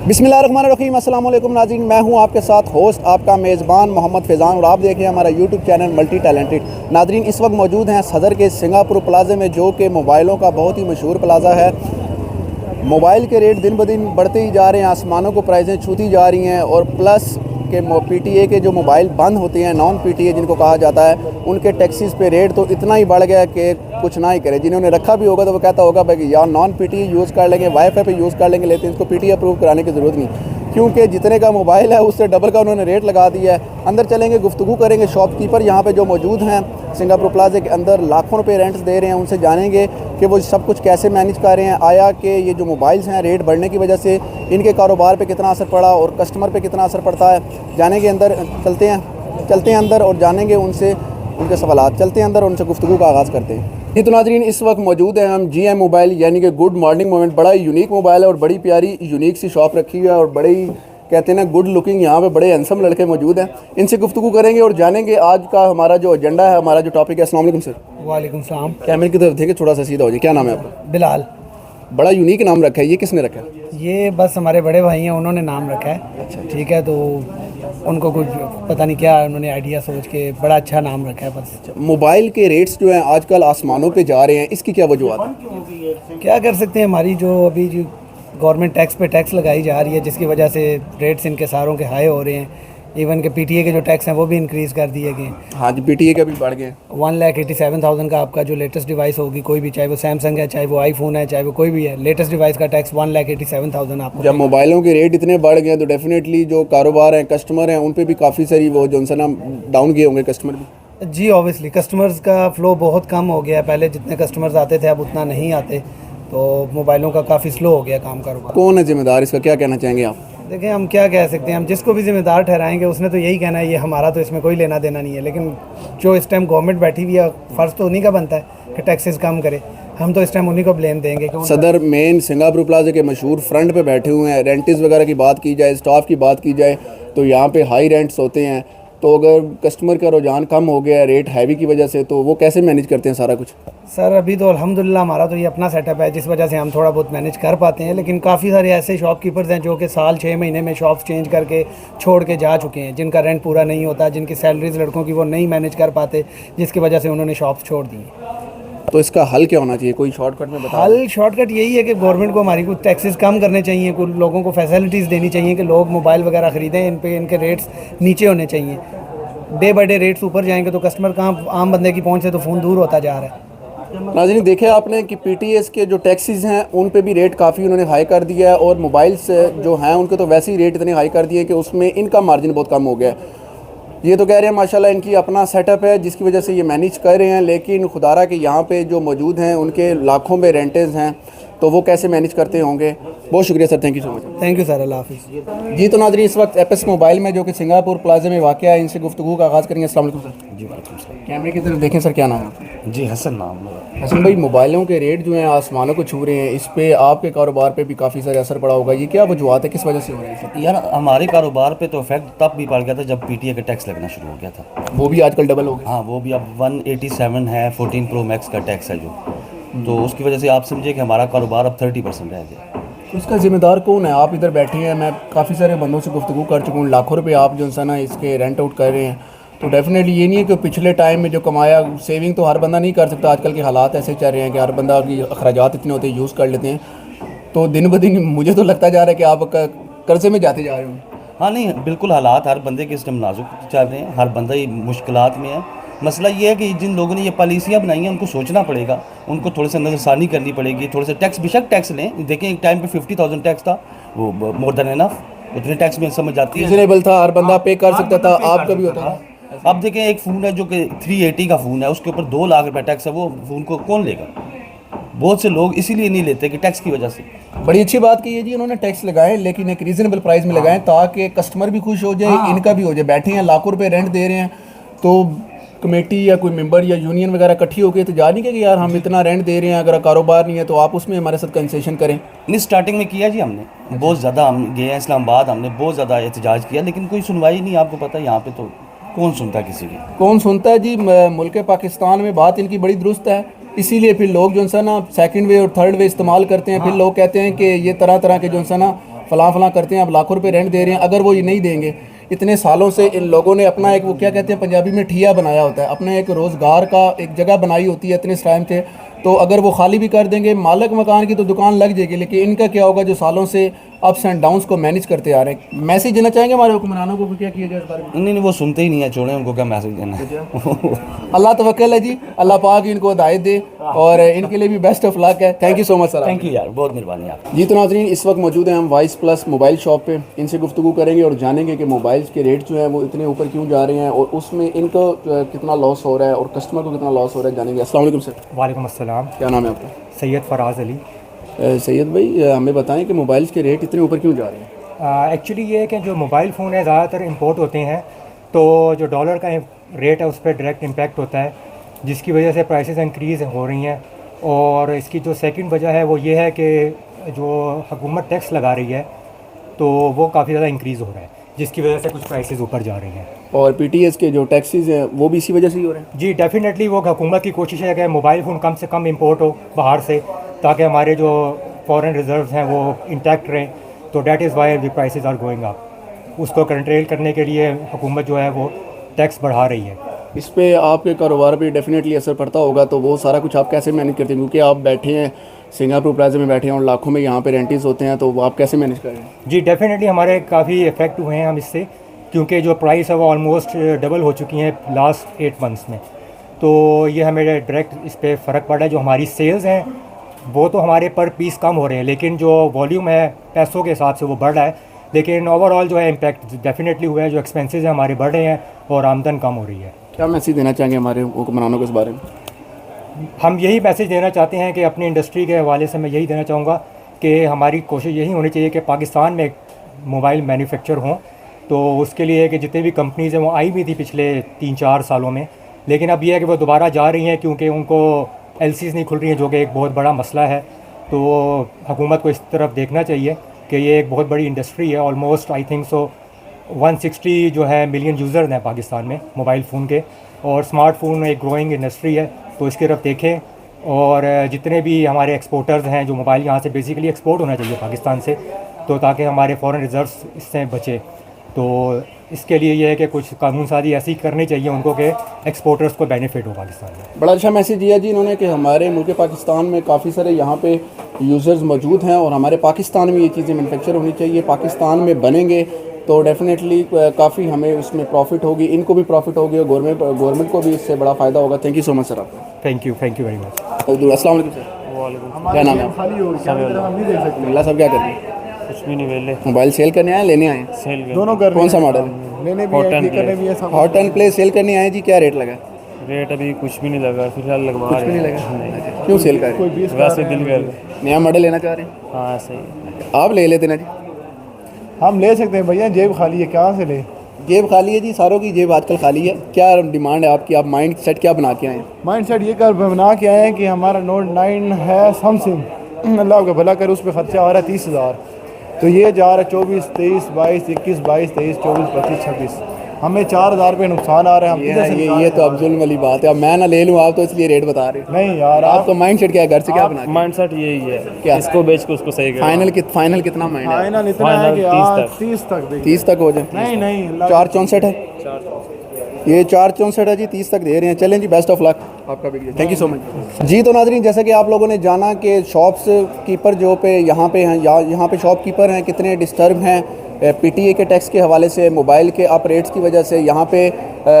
बिस्मिल्लाहिर्रहमानिर्रहीम, अस्सलाम वालेकुम नाज़रीन। मैं हूं आपके साथ होस्ट आपका मेज़बान मोहम्मद फैज़ान और आप देख रहे हैं हमारा यूट्यूब चैनल मल्टी टैलेंटेड। नाज़रीन, इस वक्त मौजूद हैं सदर के सिंगापुर प्लाज़े में, जो कि मोबाइलों का बहुत ही मशहूर प्लाज़ा है। मोबाइल के रेट दिन ब दिन बढ़ते ही जा रहे हैं, आसमानों को प्राइसें छूती जा रही हैं और प्लस के PTA के जो मोबाइल बंद होते हैं, नॉन PTA जिनको कहा जाता है, उनके टैक्सीज़ पे रेट तो इतना ही बढ़ गया कि कुछ ना ही करे। जिन्होंने रखा भी होगा तो वो कहता होगा भाई यार नॉन PTA यूज़ कर लेंगे, वाईफाई पे यूज़ कर लेंगे, लेकिन इसको PTA अप्रूव कराने की ज़रूरत नहीं, क्योंकि जितने का मोबाइल है उससे डबल का उन्होंने रेट लगा दिया है। अंदर चलेंगे, गुफ्तगू करेंगे। शॉपकीपर यहाँ पे जो मौजूद हैं सिंगापुर प्लाज़े के अंदर लाखों रुपए रेंट्स दे रहे हैं, उनसे जानेंगे कि वो सब कुछ कैसे मैनेज कर रहे हैं। आया कि ये जो मोबाइल्स हैं रेट बढ़ने की वजह से इनके कारोबार पे कितना असर पड़ा और कस्टमर पे कितना असर पड़ता है। जानेंगे, अंदर चलते हैं अंदर और जानेंगे उनसे उनके सवालात। चलते हैं अंदर और उनसे गुफ्तगू का आगाज़ करते हैं। ये तो नाज़रीन, इस वक्त मौजूद हैं हम GM मोबाइल यानी कि गुड मॉर्निंग मोमेंट। बड़ा ही यूनिक मोबाइल है और बड़ी प्यारी यूनिक सी शॉप रखी हुई है और बड़े ही कहते हैं ना गुड लुकिंग, यहाँ पे बड़े हैंडसम लड़के मौजूद हैं। इनसे गुफ्तगू करेंगे और जानेंगे आज का हमारा जो एजेंडा है, हमारा जो टॉपिक है। अस्सलाम वालेकुम सर। वालेकुम सलाम। कैमरे की तरफ देखे, थोड़ा सा सीधा हो जाए। क्या नाम है आपका? बिलाल। बड़ा यूनिक नाम रखा है, ये किसने रखा है? ये बस हमारे बड़े भाई हैं, उन्होंने नाम रखा है। अच्छा, ठीक है। तो उनको कुछ पता नहीं क्या उन्होंने आइडिया सोच के बड़ा अच्छा नाम रखा है बस। अच्छा, मोबाइल के रेट्स जो हैं आजकल आसमानों पे जा रहे हैं, इसकी क्या वजूहत है? क्या कर सकते हैं, हमारी जो अभी जो गवर्नमेंट टैक्स पे टैक्स लगाई जा रही है, जिसकी वजह से रेट्स इनके सारों के हाई हो रहे हैं। इवन के PTA के जो टैक्स हैं वो भी इंक्रीज़ कर दिए गए। हाँ जी, PTA का भी बढ़ गए। 1,87,000 का आपका जो लेटेस्ट डिवाइस होगी, कोई भी, चाहे वो सैमसंग है, चाहे वो आईफोन है, चाहे वो कोई भी है, लेटेस्ट डिवाइस का टैक्स 1,87,000 आपको। जब मोबाइलों के रेट इतने बढ़ गए तो डेफिनेटली जो कारोबार हैं, कस्टमर हैं, उन पे भी काफ़ी सारी वो जो उनसे ना डाउन गए होंगे कस्टमर भी। जी ऑब्वियसली कस्टमर्स का फ़्लो बहुत कम हो गया है। पहले जितने कस्टमर्स आते थे अब उतना नहीं आते, तो मोबाइलों का काफ़ी स्लो हो गया काम कारोबार। कौन है जिम्मेदार, इसका क्या कहना चाहेंगे आप? देखिए, हम क्या कह सकते हैं, हम जिसको भी जिम्मेदार ठहराएंगे उसने तो यही कहना है ये हमारा, तो इसमें कोई लेना देना नहीं है। लेकिन जो इस टाइम गवर्नमेंट बैठी हुई है, फ़र्ज़ तो उन्हीं का बनता है कि टैक्सेस कम करे। हम तो इस टाइम उन्हीं को ब्लेम देंगे कि सदर मेन सिंगापुर प्लाजा के मशहूर फ्रंट पे बैठे हुए हैं। रेंट्स वगैरह की बात की जाए, स्टाफ की बात की जाए तो यहाँ पे हाई रेंट्स होते हैं। तो अगर कस्टमर का रुझान कम हो गया रेट हैवी की वजह से, तो वो कैसे मैनेज करते हैं सारा कुछ? सर अभी तो अल्हम्दुलिल्लाह हमारा तो ये अपना सेटअप है, जिस वजह से हम थोड़ा बहुत मैनेज कर पाते हैं। लेकिन काफ़ी सारे ऐसे शॉपकीपर्स हैं जो कि साल 6 महीने में शॉप्स चेंज करके छोड़ के जा चुके हैं, जिनका रेंट पूरा नहीं होता, जिनकी सैलरीज लड़कों की वो नहीं मैनेज कर पाते, जिसकी वजह से उन्होंने शॉप्स छोड़ दी। तो इसका हल क्या होना चाहिए? कोई शॉर्टकट में बता? हल शॉर्टकट यही है कि गवर्नमेंट को हमारी कुछ टैक्सेस कम करने चाहिए, कुछ लोगों को फैसिलिटीज़ देनी चाहिए कि लोग मोबाइल वगैरह ख़रीदें, इन पे इनके रेट्स नीचे होने चाहिए। डे बाई डे रेट्स ऊपर जाएंगे तो कस्टमर कहाँ, आम बंदे की पहुंच से तो फ़ोन दूर होता जा रहा है। नाज़रीन, देखे आपने कि PTS के जो टैक्सीज़ हैं उन पे भी रेट काफ़ी उन्होंने हाई कर दिया है और मोबाइल्स जो हैं उनके तो वैसे ही रेट इतने हाई कर दिए कि उसमें इनका मार्जिन बहुत कम हो गया है। ये तो कह रहे हैं माशाल्लाह इनकी अपना सेटअप है जिसकी वजह से ये मैनेज कर रहे हैं, लेकिन खुदारा के यहाँ पे जो मौजूद हैं उनके लाखों में रेंटेज हैं, तो वो कैसे मैनेज करते होंगे। बहुत शुक्रिया sir, thank you so much. Thank you sir, अल्लाह हाफिज़। जी तो नाज़रीन, इस वक्त एपस मोबाइल में जो कि सिंगापुर प्लाजा में वाक़या है, इनसे गुफ्तगू का आगाज़ करेंगे। अस्सलाम वालेकुम सर। जी वालेकुम सलाम। कैमरे की तरफ देखें सर, क्या नाम है आपका? जी हसन नाम है। हसन भाई, मोबाइलों के रेट जो हैं आसमानों को छू रहे हैं, इस पे आपके कारोबार पे भी काफ़ी सारे असर पड़ा होगा। ये क्या वजूहत है, किस वजह से हो रही है? यार हमारे कारोबार पे तो इफेक्ट तब भी पड़ गया था जब PTA का टैक्स लगना शुरू हो गया था। वो भी आजकल डबल हो गया। हाँ, वो भी अब 187 है, 14 Pro Max का टैक्स है जो, तो उसकी वजह से आप समझिए कि हमारा कारोबार अब 30% रह गया। तो इसका जिम्मेदार कौन है? आप इधर बैठे हैं, मैं काफ़ी सारे बंदों से गुफ्तगू कर चुका हूँ, लाखों रुपए आप जो है ना इसके रेंट आउट कर रहे हैं। तो डेफिनेटली ये नहीं है कि पिछले टाइम में जो कमाया, सेविंग तो हर बंदा नहीं कर सकता। आजकल के हालात ऐसे चल रहे हैं कि हर बंदा की अखराजात इतने होते हैं, यूज़ कर लेते हैं। तो दिन ब दिन मुझे तो लगता जा रहा है कि आप कर्जे में जाते जा रहे हो। हाँ नहीं, बिल्कुल हालात हर बंदे के इस टाइम नाजुक चल रहे हैं, हर बंदा ही मुश्किलात में है। मसला ये है कि जिन लोगों ने ये पॉलिसियाँ बनाई हैं उनको सोचना पड़ेगा, उनको थोड़े से नज़रसानी करनी पड़ेगी, थोड़े से टैक्स, बेशक टैक्स लें। देखें एक टाइम पे 50,000 टैक्स था, वो मोर देन इनफ, उतने टैक्स में समझ जाती है, रीजनेबल था, हर बंदा पे कर सकता था, आपका भी होता था। अब देखें एक फ़ोन है जो कि 380 का फ़ोन है, उसके ऊपर 2 लाख रुपये टैक्स है, वो फ़ोन को कौन लेगा? बहुत से लोग इसीलिए नहीं लेते कि टैक्स की वजह से। बड़ी अच्छी बात की है जी, उन्होंने टैक्स लगाए लेकिन एक रीज़नेबल प्राइस में लगाएं ताकि कस्टमर भी खुश हो जाए, इनका भी हो जाए। बैठे हैं लाखों रुपए रेंट दे रहे हैं, तो कमेटी या कोई मेंबर या यूनियन वगैरह इकट्ठी होकर तो जा नहीं कि यार हम इतना रेंट दे रहे हैं, अगर कारोबार नहीं है तो आप उसमें हमारे साथ कंसेशन करें। नहीं, स्टार्टिंग में किया जी हमने, बहुत ज़्यादा हम गए हैं इस्लामाबाद, हमने बहुत ज़्यादा एहतजाज किया, लेकिन कोई सुनवाई नहीं। आपको पता है यहाँ पे तो कौन सुनता किसी की? कौन सुनता है जी। मुल्क पाकिस्तान में बात इनकी बड़ी दुरुस्त है, इसीलिए फिर लोग जो है ना सेकंड वे और थर्ड वे इस्तेमाल करते हैं। फिर लोग कहते हैं कि ये तरह तरह के जो है ना फलां करते हैं, अब लाखों रुपए रेंट दे रहे हैं, अगर वो ये नहीं देंगे, इतने सालों से इन लोगों ने अपना एक, वो क्या कहते हैं पंजाबी में, ठिया बनाया होता है, अपने एक रोज़गार का एक जगह बनाई होती है इतने टाइम से, तो अगर वो खाली भी कर देंगे मालिक मकान की तो दुकान लग जाएगी, लेकिन इनका क्या होगा जो सालों से अप्स एंड डाउन्स को मैनेज करते आ रहे हैं। मैसेज देना चाहेंगे हमारे हुक्मरानों को, क्या किया जाए इस बारे में? नहीं नहीं, वो सुनते ही नहीं है, छोड़ें उनको, क्या मैसेज देना है। अल्लाह तवक्कल है जी, अल्लाह पाक इनको हिदायत दे और इनके लिए भी बेस्ट ऑफ लक है। Thank you so much sir. Thank you यार, बहुत मेहरबानी आप। जी तो नाज़रीन, इस वक्त मौजूद हैं हम वाइस प्लस मोबाइल शॉप पे, इनसे गुफ्तगू करेंगे और जानेंगे कि मोबाइल्स के रेट जो हैं वो इतने ऊपर क्यों जा रहे हैं और उसमें इनको कितना लॉस हो रहा है और कस्टमर को कितना लॉस हो रहा है, जानेंगे। अस्सलाम वालेकुम सर। वालेकुम अस्सलाम। क्या नाम है आपका? सैयद फराज अली। सैयद भाई, हमें बताएं कि मोबाइल्स के रेट इतने ऊपर क्यों जा रहे हैं? एक्चुअली ये है कि जो मोबाइल फ़ोन है ज़्यादातर इंपोर्ट होते हैं, तो जो डॉलर का रेट है उस पर डायरेक्ट इम्पैक्ट होता है, जिसकी वजह से प्राइसेस इंक्रीज़ हो रही हैं। और इसकी जो सेकंड वजह है वो ये है कि जो हुकूमत टैक्स लगा रही है तो वो काफ़ी ज़्यादा इंक्रीज़ हो रहा है, जिसकी वजह से कुछ प्राइसेस ऊपर जा रही हैं। और PTS के जो टैक्सेस हैं वो भी इसी वजह से ही हो रहे हैं? जी डेफिनेटली, वो हुकूमत की कोशिश है कि मोबाइल फ़ोन कम से कम इंपोर्ट हो बाहर से, ताकि हमारे जो फॉरेन रिजर्व्स हैं वो इंटैक्ट रहें। तो that is why the prices are going up. उसको कंट्रोल करने के लिए हुकूमत जो है वो टैक्स बढ़ा रही है। इस पे आपके कारोबार पे डेफिनेटली असर पड़ता होगा, तो वो सारा कुछ आप कैसे मैनेज करते हैं? क्योंकि आप बैठे हैं सिंगापुर प्लाजा में बैठे हैं और लाखों में यहाँ पे रेंटीज होते हैं, तो वो आप कैसे मैनेज कर रहे हैं? जी डेफिनेटली, हमारे काफ़ी इफ़ेक्ट हुए हैं हम इससे, क्योंकि जो प्राइस है वो ऑलमोस्ट डबल हो चुकी हैं लास्ट 8 मंथ्स में। तो ये हमें डायरेक्ट इस पर फ़र्क पड़ा है। जो हमारी सेल्स हैं वो तो हमारे पर पीस कम हो रहे हैं, लेकिन जो वॉल्यूम है पैसों के हिसाब से वो बढ़ रहा है, लेकिन ओवरऑल जो है इम्पैक्ट डेफिनेटली हुआ है। जो एक्सपेंसेस हैं हमारे बढ़ रहे हैं और आमदन कम हो रही है। क्या मैसेज देना चाहेंगे हमारे हुक्मरानों को इस बारे में? हम यही मैसेज देना चाहते हैं कि अपनी इंडस्ट्री के हवाले से मैं यही देना चाहूँगा कि हमारी कोशिश यही होनी चाहिए कि पाकिस्तान में मोबाइल मैन्युफैक्चर हों। तो उसके लिए कि जितने भी कंपनीज़ हैं वो आई भी थी पिछले 3-4 सालों में, लेकिन अब यह है कि वो दोबारा जा रही हैं, क्योंकि उनको LCs नहीं खुल रही हैं, जो कि एक बहुत बड़ा मसला है। तो हुकूमत को इस तरफ देखना चाहिए कि ये एक बहुत बड़ी इंडस्ट्री है। ऑलमोस्ट आई थिंक सो 160 जो है मिलियन यूज़र्स हैं पाकिस्तान में मोबाइल फ़ोन के, और स्मार्टफोन एक ग्रोइंग इंडस्ट्री है, तो इसकी तरफ देखें। और जितने भी हमारे एक्सपोर्टर्स हैं, जो मोबाइल यहाँ से बेसिकली एक्सपोर्ट होना चाहिए पाकिस्तान से, तो ताकि हमारे फॉरेन रिजर्व्स इससे बचे। तो इसके लिए ये है कि कुछ कानून साजी ऐसी करनी चाहिए उनको कि एक्सपोर्टर्स को बेनिफिट हो पाकिस्तान में। बड़ा अच्छा मैसेज दिया जी इन्होंने कि हमारे मुल्क पाकिस्तान में काफ़ी सारे यहाँ पे यूज़र्स मौजूद हैं और हमारे पाकिस्तान में ये चीज़ें मैन्युफैक्चर होनी चाहिए, पाकिस्तान में बनेंगे तो डेफिनेटली काफ़ी हमें उसमें प्रॉफिट होगी, इनको भी प्रॉफिट होगी और गवर्नमेंट को भी इससे बड़ा फ़ायदा होगा। Thank you so much sir आपका। Thank you very much. अस्सलाम वालेकुम सर। क्या नाम है आपका? अल्लाह सब क्या कर रहे हैं? कुछ भी नहीं वेले मोबाइल सेल करने आए, लेने आए? सेल दोनों कर कौन सा मॉडल? लेने भी है, करने भी है सब। हॉट एंड प्ले सेल करने आए जी, क्या रेट लगा? रेट अभी कुछ भी नहीं लगा, फिलहाल लगवा कुछ भी नहीं लगा? क्यों सेल कर रहे हैं? वैसे दिल कर नया मॉडल लेना चाह रहे हैं? हाँ सही। आप ले लेते ना जी। हम ले सकते हैं भैया, जेब खाली है, कहाँ से ले? जेब खाली है जी, सारों की जेब आजकल खाली है। क्या डिमांड है आपकी? आप माइंड सेट क्या बना के आए हैं? माइंड सेट ये कर बना के आए हैं कि हमारा Note 9 है समथिंग, अल्लाह का भला कर, उस पर खर्चा आ रहा है 30,000, तो ये जा रहा है 24, 23, 22, 21, 22, 23, 24, 25, 26, हमें 4,000 रुपये नुकसान आ रहा है। हम किधर से ये तो अब जुल्म वाली बात है। अब मैं ना ले लूँ, आप तो इसलिए रेट बता रहे हैं। नहीं यार, आपका माइंड सेट क्या है? घर से क्या बना? माइंड सेट यही है, क्या? इसको बेच के उसको सही कर। फाइनल कितना माइंड है? फाइनल इतना है कि 30 तक देंगे। 30 तक हो जाए? नहीं 464 है ये, 464 है जी, 30 तक दे रहे हैं। चलें जी, बेस्ट ऑफ लक आपका भी। थैंक यू सो मच जी। तो नाजरीन, जैसा कि आप लोगों ने जाना कि शॉप्स कीपर जो पे यहाँ पे हैं, यहाँ पे शॉप कीपर हैं कितने डिस्टर्ब हैं PTA के टैक्स के हवाले से, मोबाइल के अप रेट्स की वजह से। यहाँ पे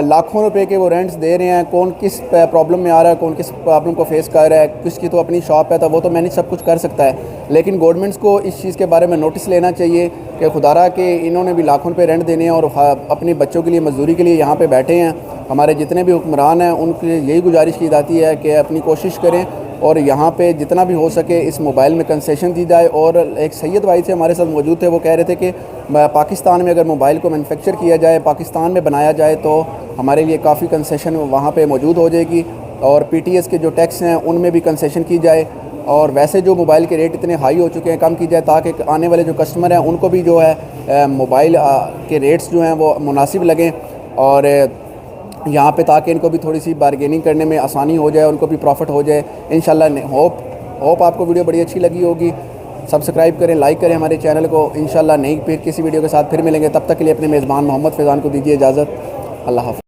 लाखों रुपए के वो रेंट्स दे रहे हैं। कौन किस प्रॉब्लम में आ रहा है, कौन किस प्रॉब्लम को फेस कर रहा है, किसकी तो अपनी शॉप है तो वो तो मैनेज सब कुछ कर सकता है, लेकिन गवर्नमेंट्स को इस चीज़ के बारे में नोटिस लेना चाहिए कि खुदारा के इन्होंने भी लाखों रुपये रेंट देने हैं और अपने बच्चों के लिए मजदूरी के लिए यहाँ पर बैठे हैं। हमारे जितने भी हुक्मरान हैं उनकी यही गुजारिश की जाती है कि अपनी कोशिश करें और यहाँ पे जितना भी हो सके इस मोबाइल में कंसेशन दी जाए। और एक सैयद भाई से हमारे साथ मौजूद थे, वो कह रहे थे कि पाकिस्तान में अगर मोबाइल को मैन्युफैक्चर किया जाए, पाकिस्तान में बनाया जाए तो हमारे लिए काफ़ी कंसेशन वहाँ पे मौजूद हो जाएगी और PTS के जो टैक्स हैं उनमें भी कंसेशन की जाए। और वैसे जो मोबाइल के रेट इतने हाई हो चुके हैं, कम की जाए ताकि आने वाले जो कस्टमर हैं उनको भी जो है मोबाइल के रेट्स जो हैं वो मुनासिब लगें और यहाँ पे, ताकि इनको भी थोड़ी सी बारगेनिंग करने में आसानी हो जाए, उनको भी प्रॉफिट हो जाए इंशाल्लाह। होप आपको वीडियो बड़ी अच्छी लगी होगी। सब्सक्राइब करें, लाइक करें हमारे चैनल को। इंशाल्लाह नई फिर किसी वीडियो के साथ फिर मिलेंगे, तब तक के लिए अपने मेज़बान मोहम्मद फैज़ान को दीजिए इजाज़त। अल्लाह हाफ़िज़।